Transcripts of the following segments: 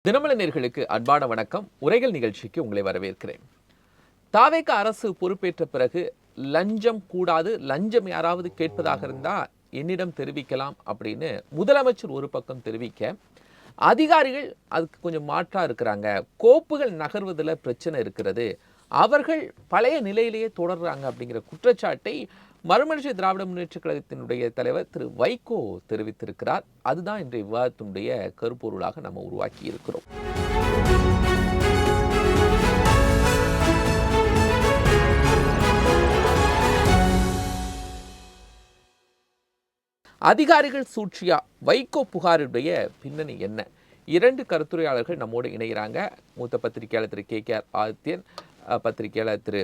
தினமலர் நேயர்களுக்கு அன்பான வணக்கம். உரைகள் நிகழ்ச்சிக்கு உங்களை வரவேற்கிறேன். தாவேக அரசு பொறுப்பேற்ற பிறகு லஞ்சம் கூடாது, லஞ்சம் யாராவது கேட்பதாக இருந்தா என்னிடம் தெரிவிக்கலாம் அப்படின்னு முதலமைச்சர் ஒரு பக்கம் தெரிவிக்க, அதிகாரிகள் அதுக்கு கொஞ்சம் மாற்றா இருக்கிறாங்க. கோப்புகள் நகர்வதில் பிரச்சனை இருக்கிறது, அவர்கள் பழைய நிலையிலேயே தொடர்றாங்க அப்படிங்கிற குற்றச்சாட்டை மறுமலர்ச்சி திராவிட முன்னேற்ற கழகத்தினுடைய தலைவர் திரு வைகோ தெரிவித்திருக்கிறார். அதுதான் இன்றைய விவாதத்தினுடைய கருப்பொருளாக நம்ம உருவாக்கி இருக்கிறோம். அதிகாரிகள் சூழ்ச்சியா, வைகோ புகாருடைய பின்னணி என்ன? இரண்டு கருத்துரையாளர்கள் நம்மோடு இணைகிறாங்க. மூத்த பத்திரிகையாளர் திரு KKR ஆதித்யன், பத்திரிகையாளர் திரு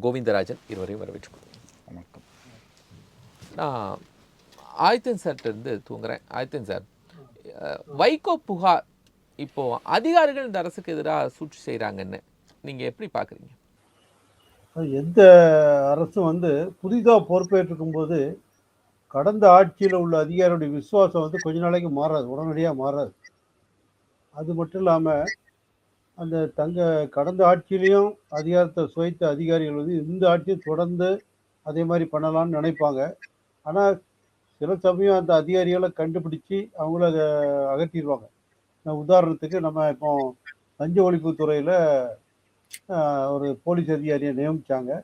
கோவிந்தராஜன், இருவரையும் வரவேற்றுக்கொள்கிறேன். வணக்கம். நான் ஆதித்யன் சார்ட்ட இருந்து தூங்குறேன். ஆதித்யன் சார், வைகோ புகார் இப்போ அதிகாரிகள் இந்த அரசுக்கு எதிராக சூழ்ச்சி செய்கிறாங்கன்னு நீங்கள் எப்படி பார்க்குறீங்க? எந்த அரசும் புதிதாக பொறுப்பேற்றுக்கும் போது கடந்த ஆட்சியில் உள்ள அதிகாரியுடைய விசுவாசம் கொஞ்ச நாளைக்கு மாறாது, உடனடியாக மாறாது. அது மட்டும் இல்லாமல் அந்த கடந்த ஆட்சியிலையும் அதிகாரத்தை சுவைத்த அதிகாரிகள் இந்த ஆட்சியும் தொடர்ந்து அதே மாதிரி பண்ணலாம்னு நினைப்பாங்க. ஆனால் சில சமயம் அந்த அதிகாரிகளை கண்டுபிடிச்சி அவங்கள அதை அகற்றிடுவாங்க. உதாரணத்துக்கு நம்ம இப்போ லஞ்ச ஒழிப்புத்துறையில் ஒரு போலீஸ் அதிகாரியை நியமித்தாங்க.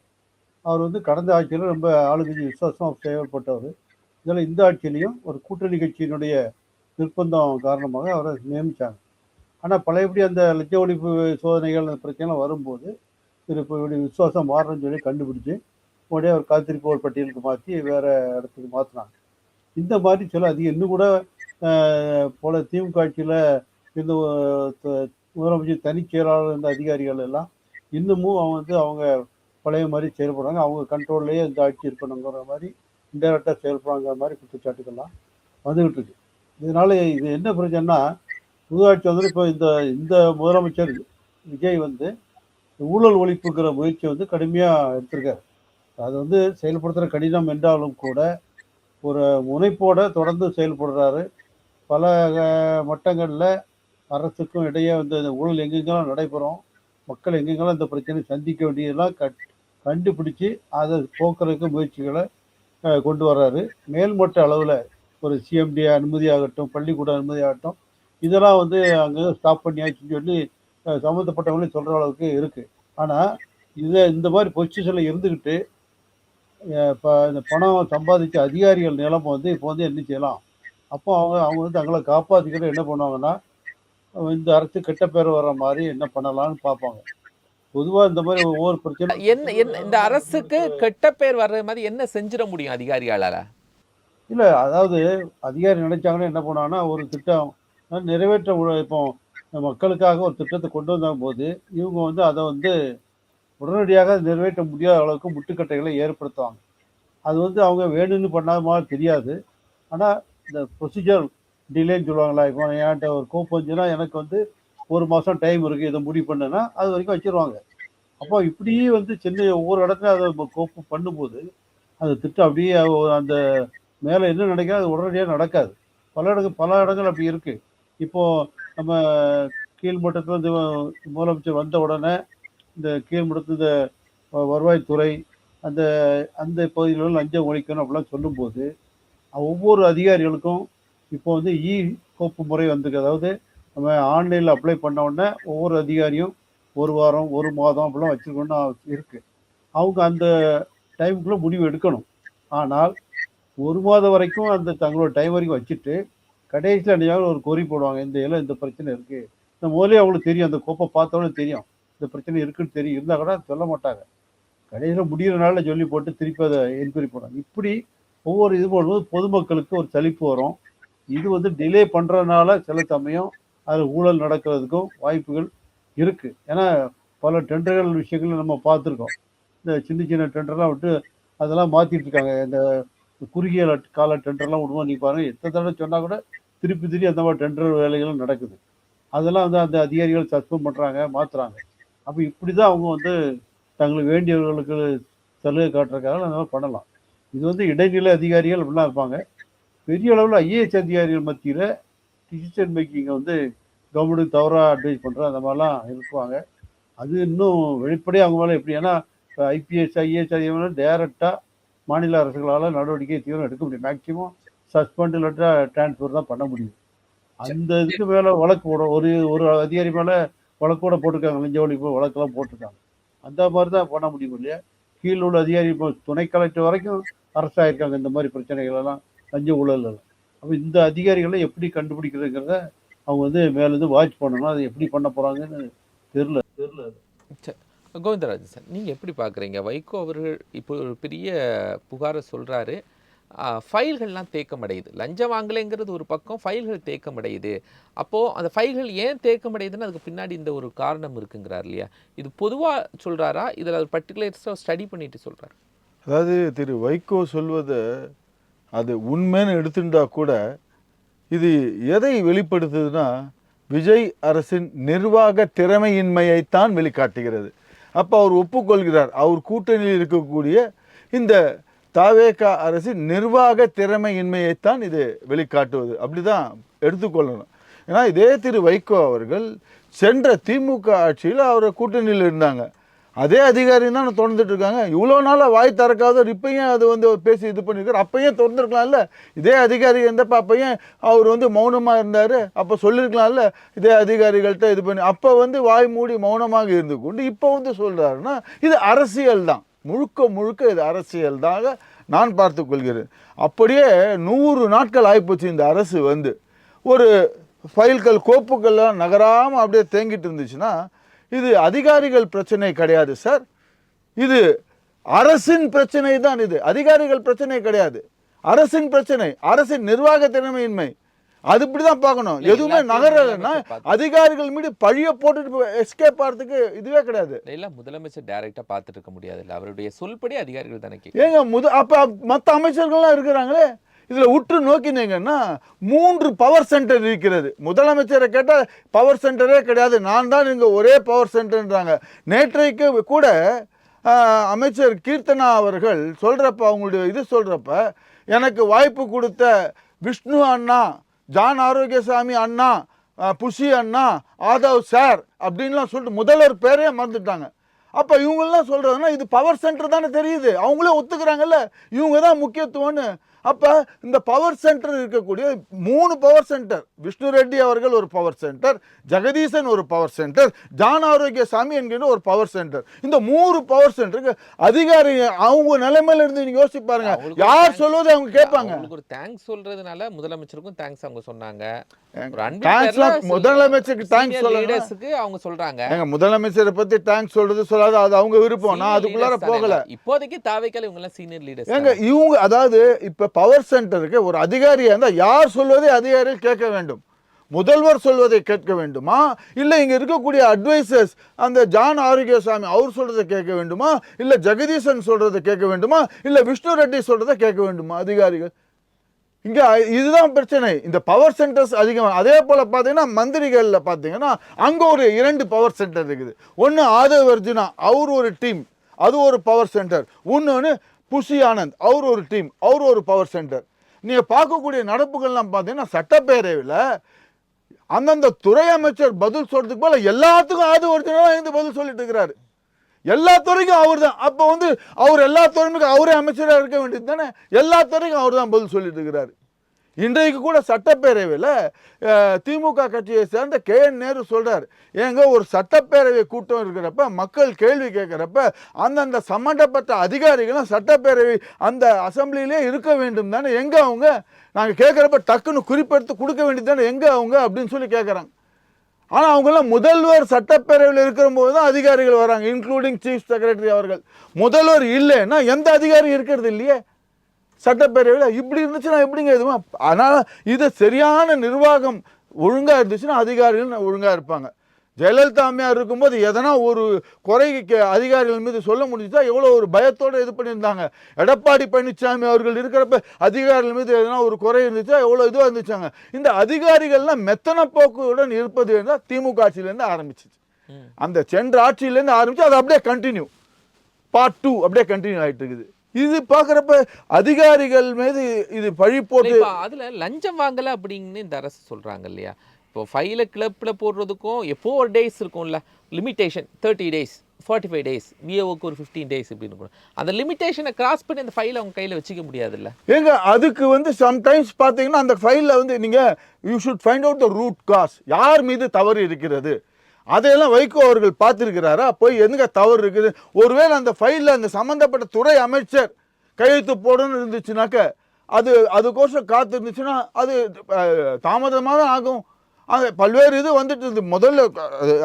அவர் கடந்த ஆட்சியில் ரொம்ப ஆளுங்கட்சி விசுவாசமாக செயல்பட்டவர். இதில் இந்த ஆட்சியிலையும் ஒரு கூட்டணி கட்சியினுடைய நிர்பந்தம் காரணமாக அவரை நியமித்தாங்க. ஆனால் பழையபடி அந்த லஞ்ச ஒழிப்பு சோதனைகள் அந்த பிரச்சனைலாம் வரும்போது இப்படி விசுவாசம் மாறுறன்னு சொல்லி கண்டுபிடிச்சி உடனே ஒரு காத்திருப்போர் பட்டியலுக்கு மாற்றி வேறு இடத்துக்கு மாற்றினாங்க. இந்த மாதிரி சில இன்னும் கூட போல திமுக ஆட்சியில் இந்த முதலமைச்சர் தனிச் செயலாளர் இந்த அதிகாரிகள் எல்லாம் இன்னமும் அவங்க பழைய மாதிரி செயல்படுறாங்க. அவங்க கண்ட்ரோல்லையே இந்த ஆட்சி இருக்கணுங்கிற மாதிரி இன்டெரக்டாக செயல்படுறாங்கிற மாதிரி குற்றச்சாட்டுகள்லாம் வந்துகிட்டு இருக்கு. இதனால இது என்ன பிரச்சனைனா, புது ஆட்சி இப்போ இந்த முதலமைச்சர் விஜய் ஊழல் ஒழிப்புங்கிற முயற்சி கடுமையாக எடுத்திருக்காரு. அது செயல்படுத்துகிற கடினம் என்றாலும் கூட ஒரு முனைப்போட தொடர்ந்து செயல்படுறாரு. பல மட்டங்களில் அரசுக்கும் இடையே இந்த ஊழல் எங்கெங்கெல்லாம் நடைபெறும், மக்கள் எங்கெங்கெல்லாம் இந்த பிரச்சனை சந்திக்க வேண்டியதெல்லாம் கண்டுபிடிச்சி அதை போக்குறதுக்கு முயற்சிகளை கொண்டு வர்றாரு. மேல்மட்ட அளவில் ஒரு CMD அனுமதி ஆகட்டும், பள்ளிக்கூட அனுமதி ஆகட்டும், இதெல்லாம் அங்கே ஸ்டாப் பண்ணியாச்சுன்னு சொல்லி சம்மந்தப்பட்டவங்களே சொல்கிற அளவுக்கு இருக்குது. ஆனால் இந்த மாதிரி பொசிஷனில் இருந்துக்கிட்டு இப்போ இந்த பணம் சம்பாதிச்ச அதிகாரிகள் நிலைமை இப்போ என்ன செய்யலாம்? அப்போ அவங்க தங்களை காப்பாற்றிக்கிற என்ன பண்ணுவாங்கன்னா, இந்த அரசு கெட்ட பேர் வர்ற மாதிரி என்ன பண்ணலாம்னு பார்ப்பாங்க. பொதுவாக இந்த மாதிரி ஒவ்வொரு பிரச்சனை இந்த அரசுக்கு கெட்ட பேர் வர்ற மாதிரி என்ன செஞ்சிட முடியும் அதிகாரிகளால? இல்லை, அதாவது அதிகாரி நினைச்சாங்கன்னா என்ன பண்ணுவாங்கன்னா, ஒரு திட்டம் நிறைவேற்ற இப்போ மக்களுக்காக ஒரு திட்டத்தை கொண்டு வந்த போது இவங்க அதை உடனடியாக நிறைவேற்ற முடியாத அளவுக்கு முட்டுக்கட்டைகளை ஏற்படுத்துவாங்க. அது அவங்க வேணும்னு பண்ணாத மாதிரி தெரியாது. ஆனால் இந்த ப்ரொசீஜர் டிலேன்னு சொல்லுவாங்களா, இப்போ என்கிட்ட ஒரு கோப்பு வந்துச்சுன்னா எனக்கு ஒரு மாதம் டைம் இருக்குது, இதை முடிவு பண்ணுன்னா அது வரைக்கும் வச்சுருவாங்க. அப்போ இப்படியே சின்ன ஒவ்வொரு இடத்துல அதை கோப்பு பண்ணும்போது அந்த திட்டம் அப்படியே அந்த மேலே என்ன நினைக்காது அது உடனடியாக நடக்காது. பல இடங்கள் அப்படி இருக்குது. இப்போது நம்ம கீழ்மட்டத்தில் முதலமைச்சர் வந்த உடனே இந்த கீழ்மட்டத்தில் இந்த வருவாய்த்துறை அந்த அந்த பகுதிகளில் லஞ்சம் ஒழிக்கணும் அப்படிலாம் சொல்லும்போது ஒவ்வொரு அதிகாரிகளுக்கும் இப்போ கோப்பு முறை வந்திருக்கு. அதாவது நம்ம ஆன்லைனில் அப்ளை பண்ண உடனே ஒவ்வொரு அதிகாரியும் ஒரு வாரம், ஒரு மாதம் அப்படிலாம் வச்சுருக்கணும்னு இருக்குது. அவங்க அந்த டைமுக்குள்ளே முடிவு எடுக்கணும். ஆனால் ஒரு மாதம் வரைக்கும் அந்த தங்களோட டைம் வரைக்கும் வச்சுட்டு கடைசியில் அன்றையாவது ஒரு கொறி போடுவாங்க, இந்த பிரச்சனை இருக்குது. இந்த முதலே அவங்களுக்கு தெரியும், அந்த கோப்பை பார்த்தோன்னே தெரியும் இந்த பிரச்சனை இருக்குன்னு தெரியும், இருந்தால் கூட சொல்ல மாட்டாங்க. கடைசியில் முடிகிற நாளில் சொல்லி போட்டு திருப்பி அதை என்கொயரி போடுறாங்க. இப்படி ஒவ்வொரு இது போடும்போது பொதுமக்களுக்கு ஒரு சலிப்பு வரும். இது டிலே பண்ணுறதுனால சில சமயம் அது ஊழல் நடக்கிறதுக்கும் வாய்ப்புகள் இருக்குது. ஏன்னா பல டெண்டர்கள் விஷயங்கள் நம்ம பார்த்துருக்கோம். இந்த சின்ன சின்ன டெண்டர்லாம் விட்டு அதெல்லாம் மாற்றிட்டு இருக்காங்க. இந்த குறுகிய கால டெண்டர்லாம் விடுவோம். நீ பாருங்கள், எத்தனை தடவை சொன்னால் கூட திருப்பி அந்த மாதிரி டெண்டர் வேலைகளும் நடக்குது. அதெல்லாம் அந்த அதிகாரிகள் சஸ்பெண்ட் பண்ணுறாங்க, மாற்றுறாங்க. அப்போ இப்படி தான் அவங்க தங்களுக்கு வேண்டியவர்களுக்கு சலுகை காட்டுறதுக்காக அந்த மாதிரி பண்ணலாம். இது இடைநிலை அதிகாரிகள் அப்படிலாம் இருப்பாங்க. பெரிய அளவில் IAS அதிகாரிகள் மத்தியில் டிசிஷன் மேக்கிங்கை கவர்மெண்ட்டுக்கு தவறாக அட்வைஸ் பண்ணுறேன், அந்த மாதிரிலாம் இருக்குவாங்க. அது இன்னும் வெளிப்படையாக அவங்க மேலே எப்படி, ஏன்னா ஐபிஎஸ் ஐஏஎஸ் அதிகாரிகள் டைரெக்டாக மாநில அரசுகளால் நடவடிக்கை தீவிரம் எடுக்க முடியும். மேக்சிமம் சஸ்பெண்ட் இல்லாட்டா டிரான்ஸ்ஃபர் தான் பண்ண முடியும். அந்த இதுக்கு மேலே வழக்கு போட ஒரு ஒரு அதிகாரி மேலே வழக்கு கூட போட்டிருக்காங்க, லஞ்ச ஒழிப்பு வழக்கெல்லாம் போட்டிருக்காங்க. அந்த மாதிரி தான் பண்ண முடியும் இல்லையா. கீழ் உள்ள அதிகாரி இப்போ துணை கலெக்டர் வரைக்கும் அரசு ஆயிருக்காங்க இந்த மாதிரி பிரச்சனைகள் எல்லாம், லஞ்ச ஊழல் எல்லாம். அப்போ இந்த அதிகாரிகளை எப்படி கண்டுபிடிக்கிறதுங்கிறத அவங்க வந்து மேலேருந்து வாட்ச் பண்ணணும். அது எப்படி பண்ண போகிறாங்கன்னு தெரில. சரி. கோவிந்தராஜன் சார், நீங்கள் எப்படி பார்க்குறீங்க? வைகோ அவர்கள் இப்போ ஒரு பெரிய புகாரை சொல்கிறாரு. ஃபைல்கள்லாம் தேக்கமடையுது. லஞ்சம் வாங்கலைங்கிறது ஒரு பக்கம், ஃபைல்கள் தேக்கமடையுது. அப்போது அந்த ஃபைல்கள் ஏன் தேக்கமடையுதுன்னு அதுக்கு பின்னாடி இந்த ஒரு காரணம் இருக்குங்கிறார் இல்லையா? இது பொதுவாக சொல்கிறாரா, இதில் ஒரு பர்டிகுலர்ஸாக ஸ்டடி பண்ணிட்டு சொல்கிறார்? அதாவது திரு வைகோ சொல்வதை அது உண்மைன்னு எடுத்துட்டா கூட இது எதை வெளிப்படுத்துதுன்னா விஜய் அரசின் நிர்வாக திறமையின்மையைத்தான் வெளிக்காட்டுகிறது. அப்போ அவர் ஒப்புக்கொள்கிறார், அவர் கூட்டணியில் இருக்கக்கூடிய இந்த தாவேகா அரசின் நிர்வாக திறமையின்மையைத்தான் இது வெளிக்காட்டுவது, அப்படிதான் எடுத்துக்கொள்ளணும். ஏன்னா இதே திரு வைகோ அவர்கள் சென்ற திமுக ஆட்சியில் அவரை கூட்டணியில் இருந்தாங்க. அதே அதிகாரி தான் தொடர்ந்துட்டு இருக்காங்க. இவ்வளோ நாளாக வாய் திறக்காதவர் இப்பயும் அது வந்து பேசி இது பண்ணியிருக்காரு. அப்பையும் திறந்துருக்கலாம்ல. இதே அதிகாரி இருந்தப்போ அப்பையும் அவர் வந்து மௌனமாக இருந்தார். அப்போ சொல்லியிருக்கலாம்ல இதே அதிகாரிகள்கிட்ட இது பண்ணி. அப்போ வந்து வாய் மூடி மௌனமாக இருந்து கொண்டு இப்போ வந்து சொல்கிறாருன்னா இது அரசியல் தான், முழுக்க முழுக்க இது அரசியல் தான் நான் பார்த்து கொள்கிறேன். அப்படியே 100 நாட்கள் ஆகிப்போச்சு இந்த அரசு வந்து. ஒரு ஃபைல்கள் கோப்புகள்லாம் நகராமல் அப்படியே தேங்கிட்டு இருந்துச்சுன்னா இது அதிகாரிகள் பிரச்சனை கிடையாது சார், இது அரசின் பிரச்சனை தான். இது அதிகாரிகள் பிரச்சனை கிடையாது, அரசின் பிரச்சனை, அரசின் நிர்வாக திறமையின்மை. அது இப்படிதான் பார்க்கணும். எதுவுமே நகரலைன்னா அதிகாரிகள் மீது பழிய போட்டுட்டு எஸ்கேப் ஆகிறதுக்கு இதுவே கிடையாது. எல்லாம் முதலமைச்சர் டைரக்டா பார்த்துட்டு இருக்க முடியாது இல்லை, அவருடைய சொல்படி அதிகாரிகள் தானே ஏங்க அப்ப மற்ற அமைச்சர்கள்லாம் இருக்கிறாங்களே, இதுல உற்று நோக்கினீங்கன்னா 3 பவர் சென்டர் இருக்கிறது. முதலமைச்சரை கேட்டால் பவர் சென்டரே கிடையாது, நான் தான் இங்கே ஒரே பவர் சென்டர்ன்றாங்க. நேற்றைக்கு கூட அமைச்சர் கீர்த்தனா அவர்கள் சொல்கிறப்ப, அவங்களுடைய இது சொல்கிறப்ப, எனக்கு வாய்ப்பு கொடுத்த விஷ்ணு அண்ணா, ஜான் ஆரோக்கியசாமி அண்ணா, புஷி அண்ணா, ஆதவ் சார் அப்படின்லாம் சொல்லிட்டு முதல்வர் பேரே மறந்துட்டாங்க. அப்போ இவங்கெல்லாம் சொல்கிறதுனா இது பவர் சென்டர் தானே தெரியுது, அவங்களே ஒத்துக்கிறாங்கல்ல இவங்க தான் முக்கியத்துவம்னு. அப்போ இந்த பவர் சென்டர் இருக்கக்கூடிய 3 பவர் சென்டர், விஷ்ணு ரெட்டி அவர்கள் ஒரு பவர் சென்டர், ஜெகதீசன் ஒரு பவர் சென்டர், ஜான் ஆரோக்கியசாமி என்கிற ஒரு பவர் சென்டர். இந்த 3 பவர் சென்டருக்கு அதிகாரி அவங்க நிலைமையில இருந்து நீங்க யோசிச்சு பாருங்க, யார் சொல்வது அவங்க கேட்பாங்க. ஒரு தேங்க்ஸ் சொல்றதுனால முதலமைச்சருக்கும் தேங்க்ஸ் அவங்க சொன்னாங்க, முதலமைச்சருக்கு தேங்க்ஸ் சொல்றதுக்கு அவங்க சொல்றாங்க. எங்க முதலமைச்சரை பத்தி தேங்க்ஸ் சொல்றது சொல்லாது, அது அவங்க விருப்பம், நான் அதுக்குள்ளார போகல. இப்போதைக்கு தாவேக்கால இவங்க எல்லாம் சீனியர் லீடர்ஸ். எங்க இவங்க அதாவது இப்ப பவர் சென்டருக்கு ஒரு அதிகாரியா இருந்தா யார் சொல்வதை அதிகாரிகள் கேட்க வேண்டும், முதல்வர் சொல்வதை கேட்க வேண்டுமா, இல்லை இங்க இருக்கக்கூடிய அட்வைசர்ஸ் அந்த ஜான் ஆரோக்கியசாமி அவர் சொல்றதை கேட்க வேண்டுமா, இல்லை ஜெகதீசன் சொல்றதை கேட்க வேண்டுமா, இல்லை விஷ்ணு ரெட்டி சொல்றதை கேட்க வேண்டுமா அதிகாரிகள்? இங்க இதுதான் பிரச்சனை. இந்த பவர் சென்டர்ஸ் அதிகமாக. அதே போல பார்த்தீங்கன்னா மந்திரிகள்ல பார்த்தீங்கன்னா அங்க ஒரு 2 பவர் சென்டர் இருக்குது. ஒன்று ஆதவ் அர்ஜுனா அவர் ஒரு டீம், அது ஒரு பவர் சென்டர். இன்னொன்று புஷி ஆனந்த் அவர் ஒரு டீம், அவர் ஒரு பவர் சென்டர். நீங்க பார்க்கக்கூடிய நடப்புகள்லாம் பார்த்தீங்கன்னா சட்டப்பேரவையில் அந்தந்த துறை அமைச்சர் பதில் சொல்றதுக்கு போல எல்லாத்துக்கும் ஆதவ் அர்ஜுனா இருந்து பதில் சொல்லிட்டு இருக்கிறாரு. எல்லா துறைக்கும் அவர் தான். அப்போ வந்து அவர் எல்லா துறைக்கும் அவரே அமைச்சராக இருக்க வேண்டியது தானே, எல்லா துறைக்கும் அவர் தான் பதில் சொல்லிட்டு இருக்கிறாரு. இன்றைக்கு கூட சட்டப்பேரவையில் திமுக கட்சியை சேர்ந்த KN நேரு சொல்றார், ஏங்க ஒரு சட்டப்பேரவை கூட்டம் இருக்கிறப்ப மக்கள் கேள்வி கேட்குறப்ப அந்தந்த சம்பந்தப்பட்ட அதிகாரிகளும் சட்டப்பேரவை அந்த அசம்பிளிலே இருக்க வேண்டும் தானே, எங்க அவங்க நாங்கள் கேட்குறப்ப டக்குன்னு குறிப்பெடுத்து கொடுக்க வேண்டியது தானே, எங்க அவங்க அப்படின்னு சொல்லி கேட்குறாங்க. ஆனால் அவங்கெல்லாம் முதல்வர் சட்டப்பேரவையில் இருக்கிற போது தான் அதிகாரிகள் வராங்க, இன்க்ளூடிங் சீஃப் செக்ரட்டரி அவர்கள். முதல்வர் இல்லைன்னா எந்த அதிகாரி இருக்கிறது இல்லையே சட்டப்பேரவையில். இப்படி இருந்துச்சுன்னா எப்படிங்க எதுவும். ஆனால் இது சரியான நிர்வாகம் ஒழுங்காக இருந்துச்சுன்னா அதிகாரிகள் ஒழுங்காக இருப்பாங்க. ஜெயலலிதா அம்மையார் இருக்கும்போது எதனா ஒரு குறைக்கு அதிகாரிகள் மீது சொல்ல முடிஞ்சுச்சா, எவ்வளோ ஒரு பயத்தோடு இது பண்ணியிருந்தாங்க. எடப்பாடி பழனிசாமி அவர்கள் இருக்கிறப்ப அதிகாரிகள் மீது எதனா ஒரு குறை இருந்துச்சா, எவ்வளோ இதுவாக இருந்துச்சாங்க. இந்த அதிகாரிகள்லாம் மெத்தன போக்குடன் இருப்பது என்றால் திமுக ஆட்சியிலேருந்து ஆரம்பிச்சிச்சு. அந்த சென்ற ஆட்சியிலேருந்து ஆரம்பிச்சு அது அப்படியே கண்டினியூ, பார்ட் 2 அப்படியே கண்டினியூ ஆகிட்டு இருக்குது. இது பார்க்குறப்ப அதிகாரிகள் மீது இது பழி போட்டு அதுல லஞ்சம் வாங்கல அப்படின்னு இந்த அரசு சொல்றாங்க இல்லையா. இப்போ ஃபைலை கிளப்பில் போடுறதுக்கும் எப்போ ஒரு டேஸ் இருக்கும்ல, லிமிட்டேஷன் 30 days 45 days, விஏஓக்கு ஒரு 15 days இப்படின்னு கூட அந்த லிமிட்டேஷனை கிராஸ் பண்ணி அந்த ஃபைலை அவங்க கையில் வச்சுக்க முடியாதுல்ல. ஏங்க அதுக்கு வந்து சம்டைம்ஸ் பார்த்தீங்கன்னா அந்த ஃபைலில் வந்து நீங்கள் you should find out the root cause, யார் மீது தவறு இருக்கிறது அதையெல்லாம் வைகோ அவர்கள் பார்த்துருக்கிறாரா, போய் எதுங்க தவறு இருக்குது. ஒருவேளை அந்த ஃபைலில் அந்த சம்மந்தப்பட்ட துறை அமைச்சர் கையெழுத்து போடணும்னு இருந்துச்சுனாக்க அதுக்கோசம் காத்து இருந்துச்சுன்னா அது தாமதமாக தான் ஆகும். அங்கே பல்வேறு இது வந்துட்டு இருந்து முதல்ல,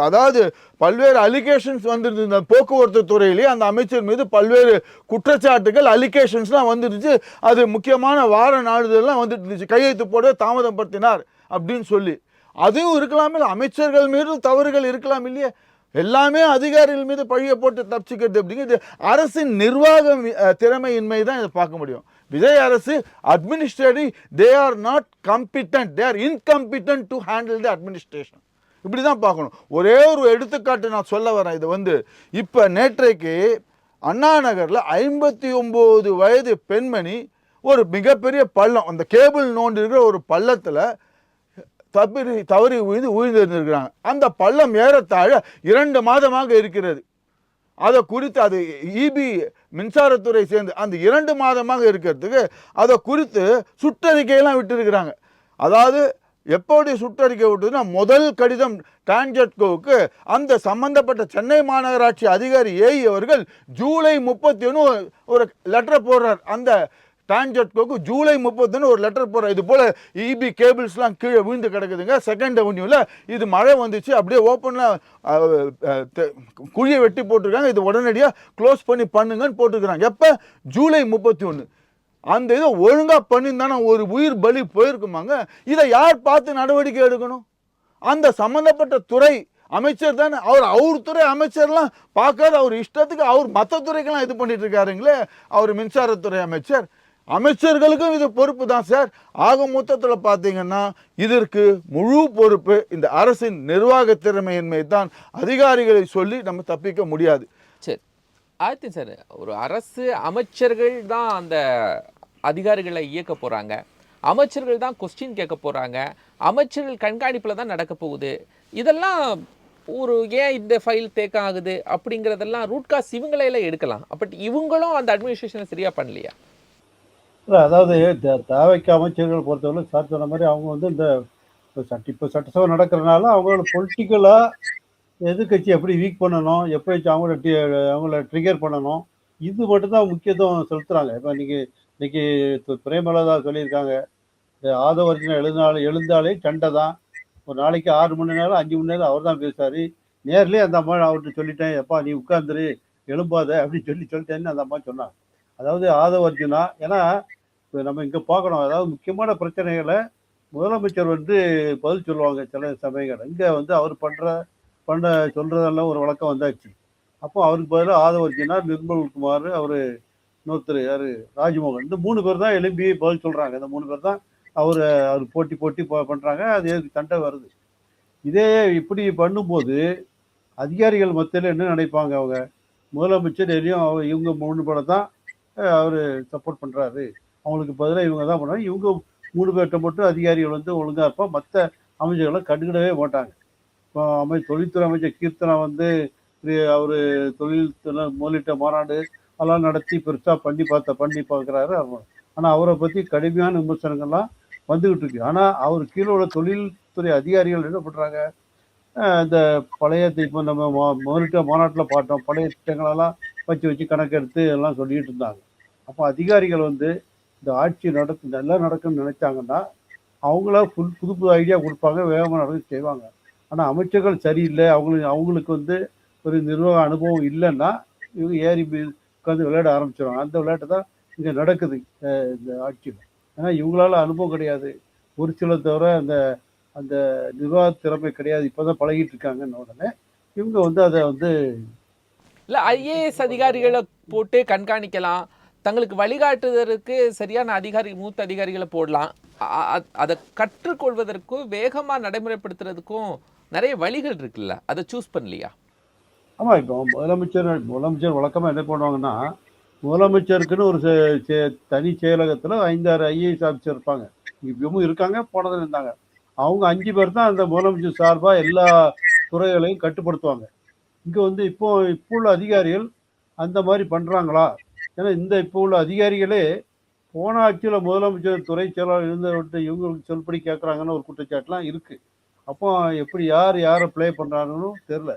அதாவது பல்வேறு அலிகேஷன்ஸ் வந்துட்டு இருந்த போக்குவரத்து துறையிலேயே அந்த அமைச்சர் மீது பல்வேறு குற்றச்சாட்டுகள் அலிகேஷன்ஸ்லாம் வந்துருச்சு. அது முக்கியமான வார நாடுதல்லாம் வந்துட்டு இருந்துச்சு, கையெழுத்து போட தாமதப்படுத்தினார் அப்படின்னு சொல்லி. அதுவும் இருக்கலாமே, அமைச்சர்கள் மீதும் தவறுகள் இருக்கலாம் இல்லையே, எல்லாமே அதிகாரிகள் மீது பழியை போட்டு தப்பிச்சுக்கிறது அப்படிங்கிறது அரசின் நிர்வாக திறமையின்மை தான் இதை பார்க்க முடியும். விஜய் அரசு administrative they are not competent, they are incompetent to handle the administration, இப்படி தான் பார்க்கணும். ஒரே ஒரு எடுத்துக்காட்டு நான் சொல்ல வரேன். இது வந்து இப்போ நேற்றைக்கு அண்ணா நகரில் 59 வயது பெண்மணி ஒரு மிகப்பெரிய பள்ளம், அந்த கேபிள் நோண்டி இருக்கிற ஒரு பள்ளத்தில் தவறி உயிர்ந்திருக்கிறாங்க. அந்த பள்ளம் ஏறத்தாழ 2 மாதமாக இருக்கிறது. அதை குறித்து அது இபி மின்சாரத்துறை சேர்ந்து அந்த 2 மாதமாக இருக்கிறதுக்கு அதை குறித்து சுற்றறிக்கையெல்லாம் விட்டுருக்கிறாங்க. அதாவது எப்படி சுற்றறிக்கை விட்டதுன்னா, முதல் கடிதம் டான்ஜெட்கோவுக்கு அந்த சம்பந்தப்பட்ட சென்னை மாநகராட்சி அதிகாரி ஏஇ அவர்கள் ஜூலை 31 ஒரு லெட்டர் போடுறார். அந்த டான்ஜெட்கோக்கு ஜூலை 31 ஒரு லெட்டர் போடுறார். இது போல் இபி கேபிள்ஸ்லாம் கீழே விழுந்து கிடக்குதுங்க, செகண்ட் அவென்யூவில் இது மழை வந்துச்சு, அப்படியே ஓப்பனில் குழியை வெட்டி போட்டிருக்காங்க, இது உடனடியாக க்ளோஸ் பண்ணுங்கன்னு போட்டிருக்கிறாங்க. எப்போ? ஜூலை 31. அந்த இதை ஒழுங்காக பண்ணியிருந்தானே ஒரு உயிர் பலி போயிருக்குமாங்க. இதை யார் பார்த்து நடவடிக்கை எடுக்கணும்? அந்த சம்மந்தப்பட்ட துறை அமைச்சர் தானே. அவர் துறை அமைச்சர்லாம் பார்க்காத அவர் இஷ்டத்துக்கு அவர் மற்ற துறைக்கெல்லாம் இது பண்ணிட்டு இருக்காருங்களே, அவர் மின்சாரத்துறை அமைச்சர். அமைச்சர்களுக்கும் இது பொறுப்பு தான் சார். ஆக மொத்தத்தில் பார்த்தீங்கன்னா இதற்கு முழு பொறுப்பு இந்த அரசின் நிர்வாக திறமையின்மை தான். அதிகாரிகளை சொல்லி நம்ம தப்பிக்க முடியாது. சரி ஆதித்யன் சார், ஒரு அரசு அமைச்சர்கள் தான் அந்த அதிகாரிகளை இயக்க போகிறாங்க, அமைச்சர்கள் தான் கொஸ்டின் கேட்க போகிறாங்க, அமைச்சர்கள் கண்காணிப்பில் தான் நடக்க போகுது. இதெல்லாம் ஒரு ஏன் இந்த ஃபைல் தேக்க ஆகுது அப்படிங்கிறதெல்லாம் ரூட் காஸ் இவங்களையெல்லாம் எடுக்கலாம். பட் இவங்களும் அந்த அட்மினிஸ்ட்ரேஷனை சரியாக பண்ணலையா? இல்லை, அதாவது தேவைக்கு அமைச்சர்கள் பொறுத்தவரை சார் சொன்ன மாதிரி அவங்க வந்து இந்த இப்போ சட்டசபை நடக்கிறதுனால அவங்களோட பொலிட்டிக்கலாக எதிர்கட்சி எப்படி வீக் பண்ணணும், எப்படி அவங்கள ட்ரிகர் பண்ணணும், இது மட்டும்தான் முக்கியத்துவம் செலுத்துகிறாங்க. இப்போ இன்னைக்கு பிரேமலதா சொல்லியிருக்காங்க, ஆதவர்ஜினா எழுந்தாலே சண்டை தான், ஒரு நாளைக்கு 6 மணி நேரம் 5 மணி நேரம் அவர் தான் பேசுவார். நேர்லேயே அந்த அம்மா அவர்கிட்ட சொல்லிட்டேன், எப்பா நீ உட்காந்துரு எழும்பாத அப்படின்னு சொல்லிட்டேன்னு அந்த அம்மா சொன்னாங்க. அதாவது ஆதவர்ஜினா, ஏன்னா இப்போ நம்ம இங்கே பார்க்கணும், அதாவது முக்கியமான பிரச்சனைகளை முதலமைச்சர் வந்து பதில் சொல்லுவாங்க சில சமயங்கள். இங்கே வந்து அவர் பண்ண சொல்கிறதெல்லாம் ஒரு வழக்கம் வந்தாச்சு. அப்போ அவருக்கு பதிலாக ஆதவர்ஜினா, நிர்மல்குமார், அவர் இன்னொருத்தர் யார் ராஜ்மோகன், இந்த 3 பேர் தான் எழும்பி பதில் சொல்கிறாங்க. இந்த 3 பேர் தான் அவர் போட்டி பண்ணுறாங்க. அது சண்டை வருது. இதே இப்படி பண்ணும்போது அதிகாரிகள் மத்தியில் என்ன நினைப்பாங்க? அவங்க முதலமைச்சர் எதையும் இவங்க 3 பேரை தான் அவர் சப்போர்ட் பண்ணுறாரு, அவங்களுக்கு பதிலாக இவங்க தான் பண்ணுறாங்க, இவங்க 3 பேர்கிட்ட மட்டும் அதிகாரிகள் வந்து ஒழுங்காக இருப்போம், மற்ற அமைச்சர்களை கண்டுக்கிடவே மாட்டாங்க. இப்போ தொழில்துறை அமைச்சர் கீர்த்தனா வந்து அவர் முதலீட்டு மாநாடு அதெல்லாம் நடத்தி பெருசாக பண்ணி பார்க்குறாரு. ஆனால் அவரை பற்றி கடுமையான விமர்சனங்கள்லாம் வந்துக்கிட்டு இருக்கு. ஆனால் அவர் கீழே உள்ள தொழில்துறை அதிகாரிகள் என்ன பண்ணுறாங்க? இந்த பழைய இப்போ நம்ம முதலீட்டு மாநாட்டில் பார்த்தோம், பழைய திட்டங்களெல்லாம் வச்சு கணக்கெடுத்து எல்லாம் சொல்லிட்டு இருந்தாங்க. அப்போ அதிகாரிகள் வந்து இந்த ஆட்சி நல்லா நடக்குன்னு நினைச்சாங்கன்னா அவங்கள புது ஐடியா கொடுப்பாங்க, வேகமாக நடந்து செய்வாங்க. ஆனால் அமைச்சர்கள் சரியில்லை, அவங்களுக்கு வந்து ஒரு நிர்வாக அனுபவம் இல்லைன்னா இவங்க ஏறி உட்காந்து விளையாட ஆரம்பிச்சிடுவாங்க. அந்த விளையாட்டு தான் இங்கே நடக்குது இந்த ஆட்சியில். ஏன்னா இவங்களால அனுபவம் கிடையாது, ஒரு சில தவிர அந்த நிர்வாக திறமை கிடையாது, இப்போதான் பழகிட்டு இருக்காங்கன்னு உடனே இவங்க வந்து அதை வந்து இல்லை ஐஏஎஸ் அதிகாரிகளை போட்டு கண்காணிக்கலாம், தங்களுக்கு வழிகாட்டுவதற்கு சரியான மூத்த அதிகாரிகளை போடலாம். அதை கற்றுக்கொள்வதற்கும் வேகமாக நடைமுறைப்படுத்துறதுக்கும் நிறைய வழிகள் இருக்குல்ல, அதை சூஸ் பண்ணலையா? ஆமாம், இப்போ முதலமைச்சர் வழக்கமாக என்ன பண்ணுவாங்கன்னா, முதலமைச்சருக்குன்னு ஒரு தனி செயலகத்தில் 5-6 ஐஏஎஸ் ஆஃபீஸர் இருப்பாங்க. இப்பவும் இருக்காங்க, போனதில் இருந்தாங்க. அவங்க 5 பேர் தான் அந்த முதலமைச்சர் சார்பாக எல்லா துறைகளையும் கட்டுப்படுத்துவாங்க. இங்கே வந்து இப்போ உள்ள அதிகாரிகள் அந்த மாதிரி பண்ணுறாங்களா? ஏன்னா இப்போ உள்ள அதிகாரிகளே போன ஆட்சியில் முதலமைச்சர் துறை செயலாளர் இருந்தவர்கிட்ட இவங்களுக்கு சொல்படி கேட்குறாங்கன்னு ஒரு குற்றச்சாட்டுலாம் இருக்குது. அப்போ எப்படி யாரை ப்ளே பண்ணுறாங்கன்னு தெரில.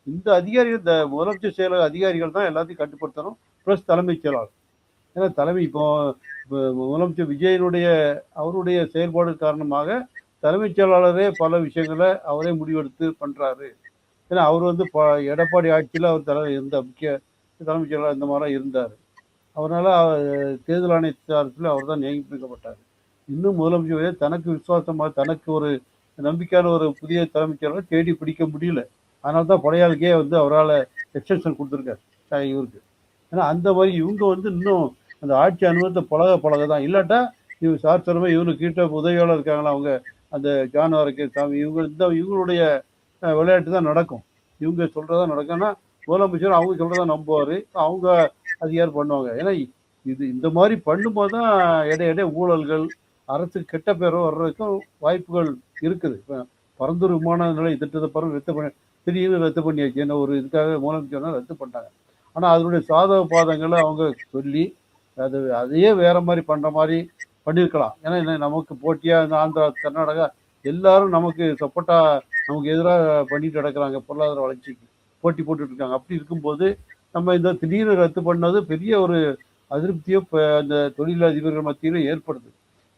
இந்த அதிகாரிகள், இந்த முதலமைச்சர் செயலக அதிகாரிகள் தான் எல்லாத்தையும் கட்டுப்படுத்தணும். ப்ளஸ் தலைமைச் செயலாளர். ஏன்னா இப்போ முதலமைச்சர் விஜயனுடைய அவருடைய செயல்பாடு காரணமாக தலைமைச் செயலாளரே பல விஷயங்களை அவரே முடிவெடுத்து பண்ணுறாரு. ஏன்னா அவர் வந்து எடப்பாடி ஆட்சியில் அவர் இருந்த முக்கிய தலைமைச் செயலாளர் இந்த மாதிரிலாம் இருந்தார். அவரால் தேர்தல் ஆணையத்தில் அவர் தான் நியமிக்கப்பட்டார். இன்னும் முதலமைச்சர் தனக்கு விசுவாசமாக தனக்கு ஒரு நம்பிக்கையான ஒரு புதிய தலைமைச் செயலாளர் தேடி பிடிக்க முடியல. அதனால தான் படையாளுக்கே வந்து அவரால் எக்ஸ்டென்ஷன் கொடுத்துருக்காரு இவருக்கு. ஏன்னா அந்த மாதிரி இவங்க வந்து இன்னும் அந்த ஆட்சி அனுபவத்தை பழக தான். இல்லாட்டா இவங்க சார்சரமாக இவங்களுக்கு கீட்ட உதவியாளர் இருக்காங்களா, அவங்க அந்த ஜான் ஆரோக்கியசாமி, இவங்களுடைய விளையாட்டு தான் நடக்கும். இவங்க சொல்கிறதா நடக்கும்னா முதலமைச்சர் அவங்க சொல்கிறதா நம்புவார், அவங்க அதிகாரம் பண்ணுவாங்க. ஏன்னா இந்த மாதிரி பண்ணும்போது தான் இடையிடையே ஊழல்கள், அரசு கெட்ட பேரும் வர்றதுக்கும் வாய்ப்புகள் இருக்குது. இப்போ பரந்தூர் விமான நிலைய திட்டத்தை திடீர்னு ரத்து பண்ணியாச்சு. என்ன ஒரு இதுக்காக முதலமைச்சர் ரத்து பண்ணிட்டாங்க. ஆனால் அதனுடைய சாதக பாதங்களை அவங்க சொல்லி அதையே வேற மாதிரி பண்ணுற மாதிரி பண்ணியிருக்கலாம். ஏன்னா நமக்கு போட்டியாக இந்த ஆந்திரா, கர்நாடகா எல்லாரும் நமக்கு சப்போர்ட்டாக நமக்கு எதிராக பண்ணிட்டு நடக்கிறாங்க, பொருளாதார வளர்ச்சிக்கு போட்டி போட்டுட்டு இருக்காங்க. அப்படி இருக்கும்போது நம்ம இந்த திடீர்னு ரத்து பண்ணது பெரிய ஒரு அதிருப்தியோ அந்த தொழிலதிபர்கள் மத்தியிலும் ஏற்படுது.